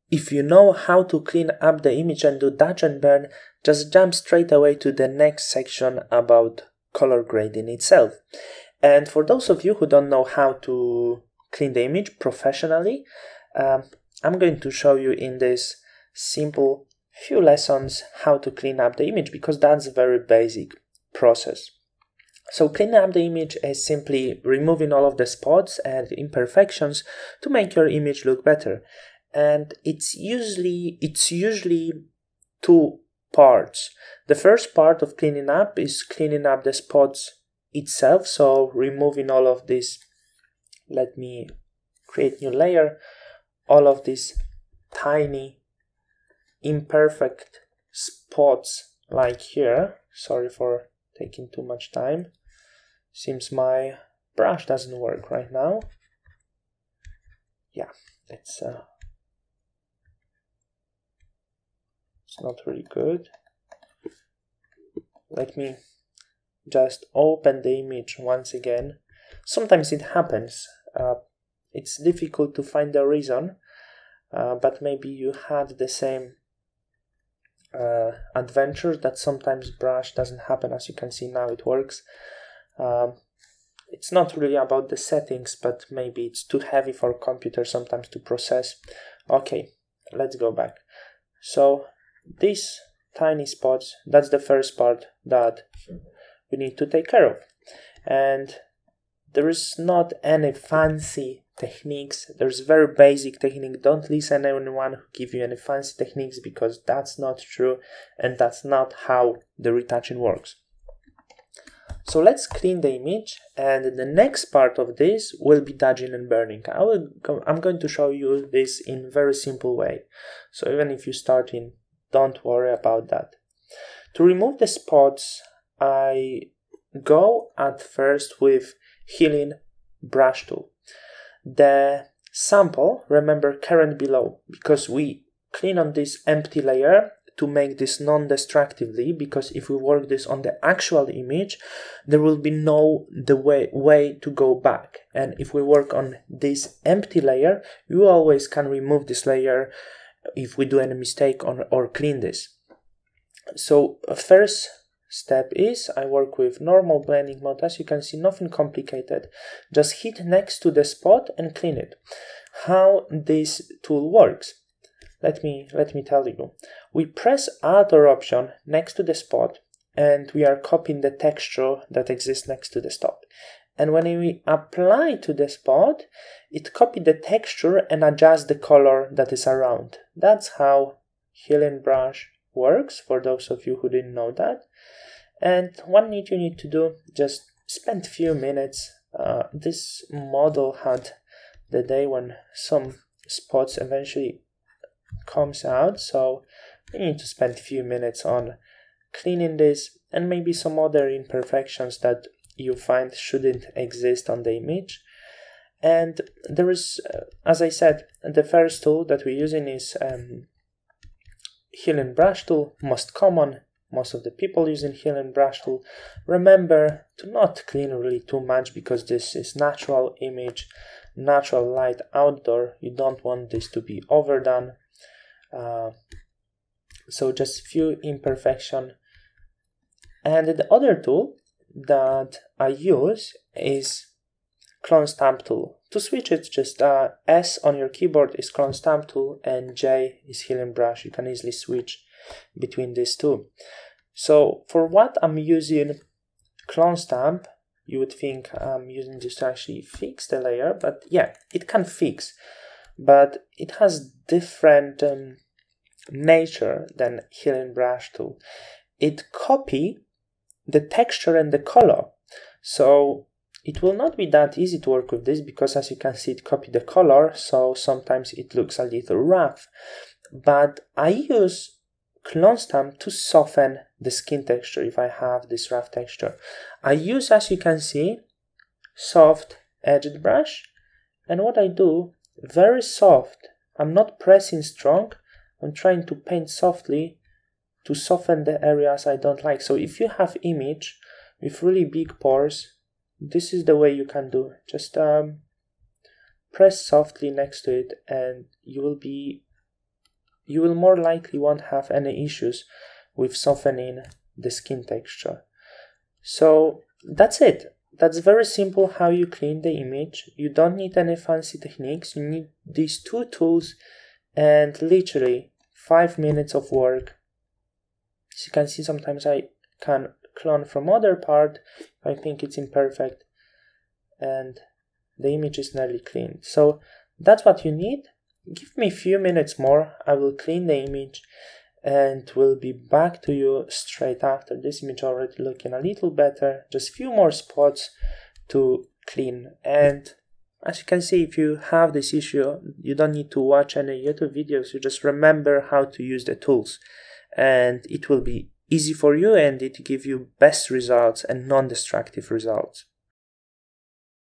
if you know how to clean up the image and do dodge and burn, just jump straight away to the next section about color grading itself. And for those of you who don't know how to clean the image professionally, I'm going to show you in this simple few lessons how to clean up the image, because that's a very basic process. So cleaning up the image is simply removing all of the spots and imperfections to make your image look better. And it's usually two parts. The first part of cleaning up is cleaning up the spots itself, so removing all of this. Let me create new layer. All of these tiny imperfect spots like here. Sorry for taking too much time. Seems my brush doesn't work right now. Yeah, it's not really good. Let me just open the image once again. Sometimes it happens. It's difficult to find the reason, but maybe you had the same adventure that sometimes brush doesn't happen. As you can see now, it works. It's not really about the settings, but maybe it's too heavy for a computer sometimes to process. Okay, let's go back. So these tiny spots, that's the first part that we need to take care of. And there is not any fancy techniques. There's very basic technique. Don't listen to anyone who give you any fancy techniques, because that's not true and that's not how the retouching works. So let's clean the image, and the next part of this will be dodging and burning. I'm going to show you this in a very simple way. So even if you're starting, don't worry about that. To remove the spots, I go at first with healing brush tool. The sample, remember, current below, because we clean on this empty layer to make this non-destructively, because if we work this on the actual image, there will be no way to go back. And if we work on this empty layer, you always can remove this layer if we do any mistake or clean this. So first step is I work with normal blending mode. As you can see, nothing complicated. Just hit next to the spot and clean it. How this tool works, let me tell you. We press Alt or Option next to the spot, and we are copying the texture that exists next to the spot. And when we apply to the spot, it copies the texture and adjusts the color that is around. That's how healing brush works, for those of you who didn't know that. And one thing you need to do, just spend a few minutes. This model had the day when some spots eventually comes out, so you need to spend a few minutes on cleaning this and maybe some other imperfections that you find shouldn't exist on the image. And there is, as I said, the first tool that we're using is healing brush tool, most common. Most of the people using healing brush tool. Remember to not clean really too much, because this is natural image, natural light outdoor. You don't want this to be overdone. So just few imperfection. And the other tool that I use is clone stamp tool. To switch it, just S on your keyboard is clone stamp tool and J is healing brush. You can easily switch between these two. So for what I'm using clone stamp, you would think I'm using this to actually fix the layer, but yeah, it can fix, but it has different nature than healing brush tool. It copy the texture and the color, so it will not be that easy to work with this, because as you can see, it copied the color, so sometimes it looks a little rough. But I use clone stamp to soften the skin texture if I have this rough texture. I use, as you can see, soft edged brush, and what I do, very soft. I'm not pressing strong, I'm trying to paint softly to soften the areas I don't like. So if you have image with really big pores, this is the way you can do. Just press softly next to it and you will be you will more likely won't have any issues with softening the skin texture. So that's it. That's very simple how you clean the image. You don't need any fancy techniques. You need these two tools and literally 5 minutes of work. As you can see, sometimes I can clone from other part if I think it's imperfect, and the image is nearly clean. So that's what you need. Give me a few minutes more. I will clean the image and we'll be back to you straight after. This image already looking a little better. Just a few more spots to clean. And as you can see, if you have this issue, you don't need to watch any YouTube videos. You just remember how to use the tools, and it will be easy for you and it give you best results and non-destructive results.